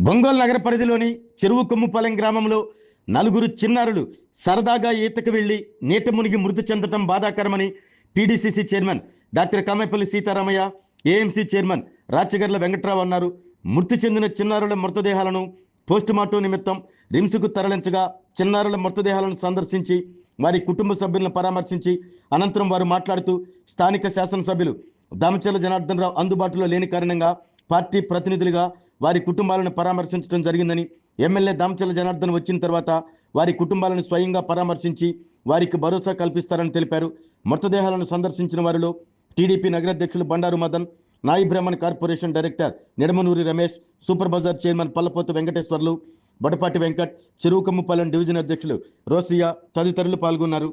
బొంగోలు నగర పరిధిలోని చెరువు కొమ్ముపాలెం గ్రామంలో నలుగురు చిన్నారులు సరదాగా ఈతకు వెళ్లి నీట మునిగి మృతి చెందడం బాధాకరమని PDCC chairman doctor Kamepalli Seetharamaiah, AMC chairman Rachagarla Venkatrao అన్నారు. మృతి చెందిన చిన్నారుల మృతదేహాలను పోస్టుమార్టం నిమిత్తం రిమ్స్కు తరలించగా చిన్నారుల మృతదేహాలను సందర్శించి వారి కుటుంబ సభ్యులను పరామర్శించి అనంతరం వారు మాట్లాడుతూ స్థానిక శాసనసభ్యులు దామచర్ల జనార్దన్ రావు అందుబాటులో లేని కారణంగా పార్టీ ప్రతినిధులుగా వారి కుటుంబాలను పరామర్శించడం జరిగిందని, ఎమ్మెల్యే దామచర్ల జనార్దన్ వచ్చిన తర్వాత వారి కుటుంబాలను స్వయంగా పరామర్శించి వారికి భరోసా కల్పిస్తారని తెలిపారు. మృతదేహాలను సందర్శించిన వారిలో TDP నగరాధ్యక్షులు Bandaru Madan, Nayi Brahman corporation director Nidamanuri Ramesh, super bazaar chairman Pallapothu Venkateswarlu, Badapati Venkat, Cheruvu Kommupalem division అధ్యక్షులు రోసియా తదితరులు పాల్గొన్నారు.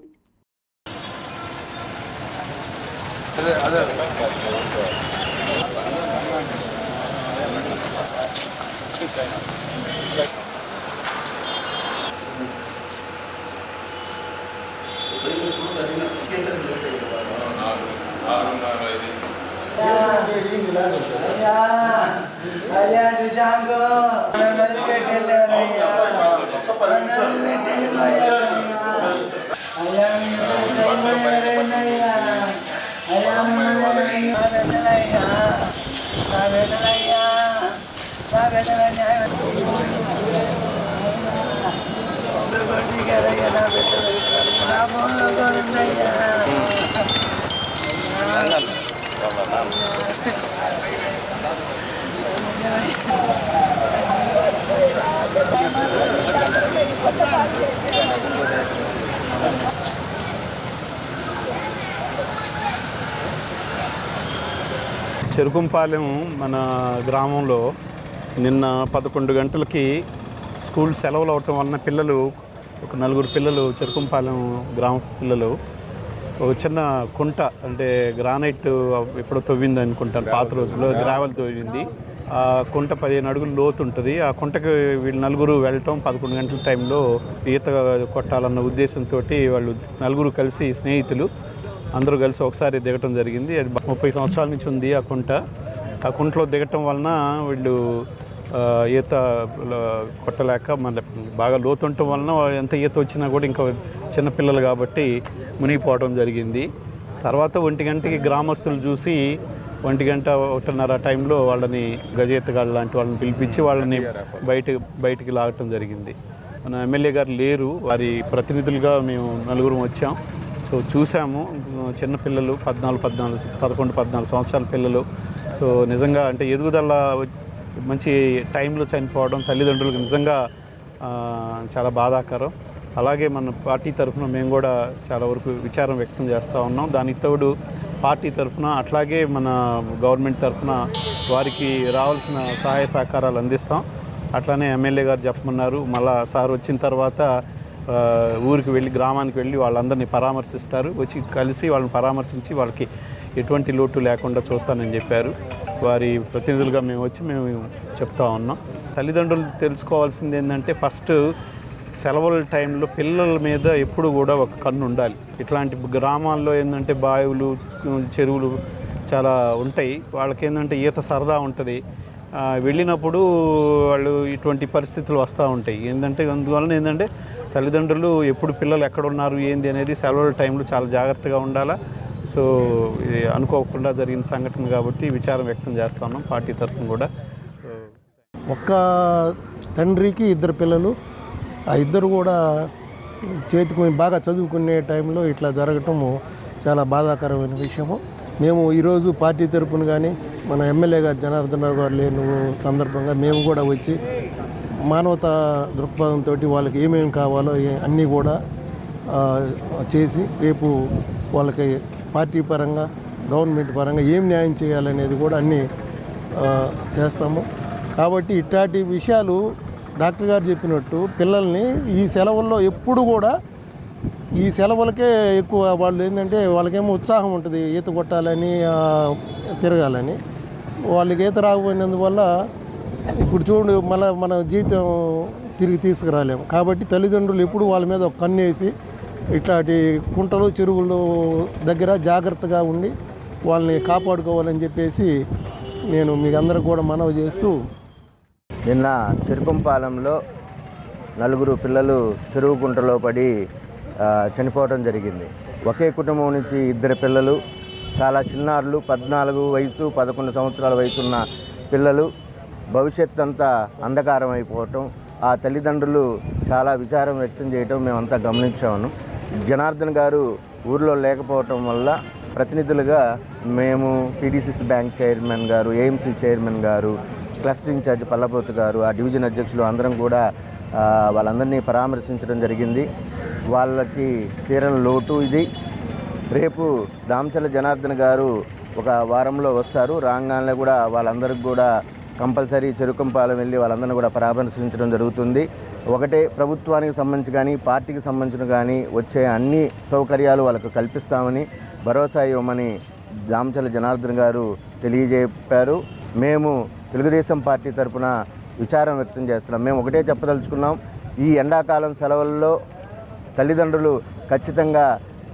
చెరుకుంపాలెం మన గ్రామంలో నిన్న 11 గంటలకి స్కూల్ సెలవులు అవటం వలన పిల్లలు ఒక 4 పిల్లలు చెరుకుంపాలెం గ్రామ పిల్లలు ఒక చిన్న కుంట అంటే గ్రానైట్ ఎప్పుడో తవ్వింది అనుకుంటాను, పాత రోజుల్లో గ్రావెల్ తవ్వింది. ఆ కుంట 15 అడుగులు లోతు ఉంటుంది. ఆ కుంటకి వీళ్ళు 4 వెళ్ళటం 11 గంటల టైంలో ఈత కొట్టాలన్న ఉద్దేశంతో వాళ్ళు 4 కలిసి స్నేహితులు అందరూ కలిసి ఒకసారి దిగటం జరిగింది. అది 30 సంవత్సరాల నుంచి ఉంది ఆ కుంట. ఆ కుంటలో దిగటం వలన వీళ్ళు ఈత కొట్టలేక మళ్ళీ బాగా లోతు ఉండటం వలన ఎంత ఈత వచ్చినా కూడా ఇంకా చిన్నపిల్లలు కాబట్టి మునిగిపోవడం జరిగింది. తర్వాత 1 గంటకి గ్రామస్తులు చూసి 1 గంట 1:30 టైంలో వాళ్ళని గజేతగాళ్ళు లాంటి వాళ్ళని పిలిపించి వాళ్ళని బయటికి లాగటం జరిగింది. మన ఎమ్మెల్యే గారు లేరు, వారి ప్రతినిధులుగా మేము 4 వచ్చాం. సో చూసాము, చిన్నపిల్లలు 11-14 సంవత్సరాల పిల్లలు. సో నిజంగా అంటే ఎదుగుదల మంచి టైంలో చనిపోవడం తల్లిదండ్రులకు నిజంగా చాలా బాధాకరం. అలాగే మన పార్టీ తరఫున మేము కూడా చాలా వరకు విచారం వ్యక్తం చేస్తూ ఉన్నాం. దానికి తోడు పార్టీ తరఫున అట్లాగే మన గవర్నమెంట్ తరఫున వారికి రావాల్సిన సహాయ సహకారాలు అందిస్తాం. అట్లానే ఎమ్మెల్యే గారు చెప్పమన్నారు, మళ్ళా సార్ వచ్చిన తర్వాత ఊరికి వెళ్ళి గ్రామానికి వెళ్ళి వాళ్ళందరినీ పరామర్శిస్తారు, వచ్చి కలిసి వాళ్ళని పరామర్శించి వాళ్ళకి ఎటువంటి లోటు లేకుండా చూస్తానని చెప్పారు. వారి ప్రతినిధులుగా మేము వచ్చి మేము చెప్తా ఉన్నాం. తల్లిదండ్రులు తెలుసుకోవాల్సింది ఏంటంటే ఫస్ట్ సెలవుల టైంలో పిల్లల మీద ఎప్పుడు కూడా ఒక కన్ను ఉండాలి. ఇట్లాంటి గ్రామాల్లో ఏంటంటే బావులు, చెరువులు చాలా ఉంటాయి. వాళ్ళకి ఏంటంటే ఈత సరదా ఉంటుంది. వెళ్ళినప్పుడు వాళ్ళు ఇటువంటి పరిస్థితులు వస్తూ ఉంటాయి. అందువలన ఏంటంటే తల్లిదండ్రులు ఎప్పుడు పిల్లలు ఎక్కడున్నారు ఏంది అనేది సెలవుల టైంలో చాలా జాగ్రత్తగా ఉండాలా. సో ఇది అనుకోకుండా జరిగిన సంఘటన కాబట్టి విచారం వ్యక్తం చేస్తా ఉన్నాం పార్టీ తరఫున కూడా. ఒక్క తండ్రికి 2 పిల్లలు, ఆ 2 కూడా చేతికి బాగా చదువుకునే టైంలో ఇట్లా జరగటము చాలా బాధాకరమైన విషయము. మేము ఈరోజు పార్టీ తరఫున కానీ మన ఎమ్మెల్యే గారు జనార్దన్ రావు గారు లేని సందర్భంగా మేము కూడా వచ్చి మానవతా దృక్పథంతో వాళ్ళకి ఏమేమి కావాలో అన్నీ కూడా చేసి రేపు వాళ్ళకి పార్టీ పరంగా గవర్నమెంట్ పరంగా ఏం న్యాయం చేయాలనేది కూడా అన్నీ చేస్తాము. కాబట్టి ఇట్లాంటి విషయాలు డాక్టర్ గారు చెప్పినట్టు పిల్లల్ని ఈ సెలవుల్లో ఎప్పుడు కూడా ఈ సెలవులకే ఎక్కువ వాళ్ళు ఏంటంటే వాళ్ళకేమో ఉత్సాహం ఉంటుంది ఈత కొట్టాలని తిరగాలని. వాళ్ళకి ఈత రాకపోయినందువల్ల ఇప్పుడు చూడు మళ్ళీ మన జీవితం తిరిగి తీసుకురాలేము. కాబట్టి తల్లిదండ్రులు ఎప్పుడు వాళ్ళ మీద ఒక కన్నేసి ఇట్లాంటి కుంటలు చెరువులు దగ్గర జాగ్రత్తగా ఉండి వాళ్ళని కాపాడుకోవాలని చెప్పేసి నేను మీకు అందరికి కూడా మనవి చేస్తూ నిన్న చెరుకుంపాలెంలో 4 పిల్లలు చెరువు గుంటలో పడి చనిపోవడం జరిగింది. ఒకే కుటుంబం నుంచి 2 పిల్లలు, చాలా చిన్నారులు, 14 వయసు 11 సంవత్సరాల వయసు ఉన్న పిల్లలు, భవిష్యత్ అంతా అంధకారం అయిపోవటం, ఆ తల్లిదండ్రులు చాలా విచారం వ్యక్తం చేయటం మేమంతా గమనించాము. జనార్దన్ గారు ఊరిలో లేకపోవటం వల్ల ప్రతినిధులుగా మేము పీడీసీసీ బ్యాంక్ చైర్మన్ గారు, ఏఎంసీ చైర్మన్ గారు, క్లస్టర్ ఇన్ఛార్జ్ పల్లపోతు గారు, ఆ డివిజన్ అధ్యక్షులు అందరం కూడా వాళ్ళందరినీ పరామర్శించడం జరిగింది. వాళ్ళకి తీరని లోటు ఇది. రేపు దామచర్ల జనార్దన్ గారు ఒక వారంలో వస్తారు. రాగానే కూడా వాళ్ళందరికీ కూడా కంపల్సరీ చెరుకుంపాలెం వెళ్ళి వాళ్ళందరినీ కూడా పరామర్శించడం జరుగుతుంది. ఒకటే ప్రభుత్వానికి సంబంధించి కానీ పార్టీకి సంబంధించిన కానీ వచ్చే అన్ని సౌకర్యాలు వాళ్ళకు కల్పిస్తామని భరోసా ఇవ్వమని దామచర్ల జనార్దన్ గారు తెలియజేపారు. మేము తెలుగుదేశం పార్టీ తరఫున విచారం వ్యక్తం చేస్తున్నాం. మేము ఒకటే చెప్పదలుచుకున్నాం, ఈ ఎండాకాలం సెలవుల్లో తల్లిదండ్రులు ఖచ్చితంగా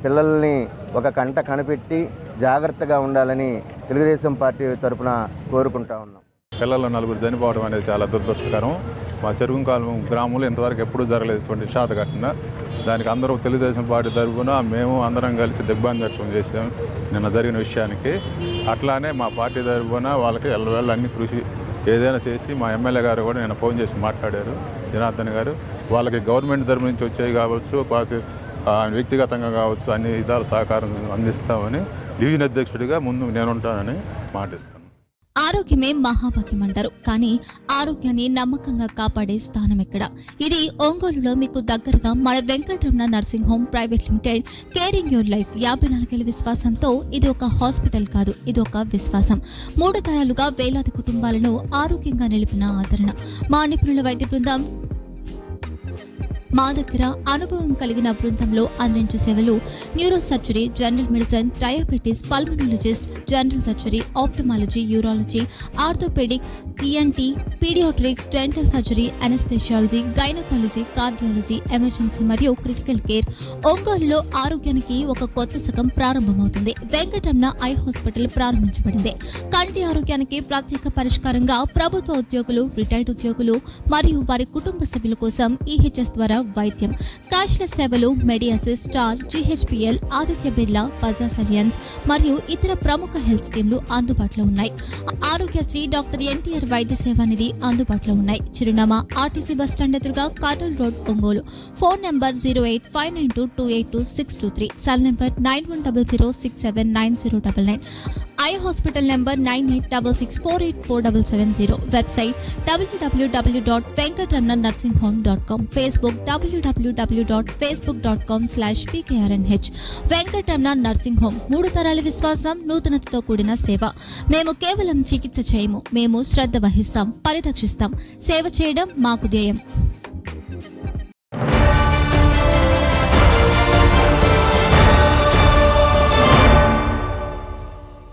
పిల్లల్ని ఒక కంట కనిపెట్టి జాగ్రత్తగా ఉండాలని తెలుగుదేశం పార్టీ తరఫున కోరుకుంటా ఉన్నాం. పిల్లలు 4 చనిపోవడం అనేది చాలా దురదృష్టకరం. మా చెరుకుంపాలెం గ్రామంలో ఇంతవరకు ఎప్పుడూ జరగలేదు విషాద ఘటన. దానికి అందరూ తెలుగుదేశం పార్టీ తరఫున మేము అందరం కలిసి దిగ్బాంధ వ్యక్తం చేసాం నిన్న జరిగిన విషయానికి. అట్లానే మా పార్టీ తరఫున వాళ్ళకి ఎల్లవేళ అన్ని కృషి ఏదైనా చేసి మా ఎమ్మెల్యే గారు కూడా నిన్న ఫోన్ చేసి మాట్లాడారు జనార్దన్ గారు. వాళ్ళకి గవర్నమెంట్ తరఫు నుంచి వచ్చేవి కావచ్చు, వ్యక్తిగతంగా కావచ్చు, అన్ని విధాల సహకారం అందిస్తామని డివిజన్ అధ్యక్షుడిగా ముందు నేనుంటానని మాటిస్తాను. ఆరోగ్యమే మహాభాగ్యం అంటారు, కానీ ఆరోగ్యాన్ని నమ్మకంగా కాపాడే స్థానం ఎక్కడ? ఇది ఒంగోలులో మీకు దగ్గరగా మన Venkataramana nursing home private limited. Caring your life 54 ఏళ్ల విశ్వాసంతో ఇది ఒక హాస్పిటల్ కాదు, ఇది ఒక విశ్వాసం. 3 తరాలుగా వేలాది కుటుంబాలను ఆరోగ్యంగా నిలిపిన ఆదరణ. మా నిపుణుల వైద్య బృందం మా దగ్గర అనుభవం కలిగిన బృందంలో అందించే సేవలు neuro surgery, general medicine, diabetes, pulmonologist, general surgery, ophthalmology, urology, orthopaedic, ENT, paediatrics, dental surgery, anaesthesiology, gynaecology, cardiology, emergency మరియు క్రిటికల్ కేర్. ఒంగోలులో ఆరోగ్యానికి ఒక కొత్త శకం ప్రారంభమవుతుంది. వెంకటరమణ ఐ హాస్పిటల్ ప్రారంభించబడింది. కంటి ఆరోగ్యానికి ప్రత్యేక పరిష్కారంగా ప్రభుత్వ ఉద్యోగులు, రిటైర్డ్ ఉద్యోగులు మరియు వారి కుటుంబ సభ్యుల కోసం ఈహెచ్ఎస్ ద్వారా వైద్యం. క్యాష్లెస్ సేవలు మెడియాసిస్, స్టార్, జీహెచ్పీఎల్, ఆదిత్య బిర్లా, బజాజ్ అలియన్స్ మరియు ఇతర ప్రముఖ హెల్త్ స్కీమ్లు అందుబాటులో ఉన్నాయి. ఆరోగ్యశ్రీ, డాక్టర్ ఎన్టీఆర్ వైద్య సేవా నిధి అందుబాటులో ఉన్నాయి. చిరునామా ఆర్టీసీ బస్టాండ్ ఎదురుగా, Kurnool road, Ongole. Phone number 08592282623, cell number 9100679099. Eye hospital number 9866484770. Website www.venkatramananursinghome.com. Facebook www.facebook.com/pkrnh. Venkataramana nursing home, 3 తరాల విశ్వాసం, నూతనతతో కూడిన సేవ. మేము కేవలం చికిత్స చేయము, మేము శ్రద్ధ వహిస్తాం, పరిరక్షిస్తాం. సేవ చేయడం మాకు ధ్యేయం.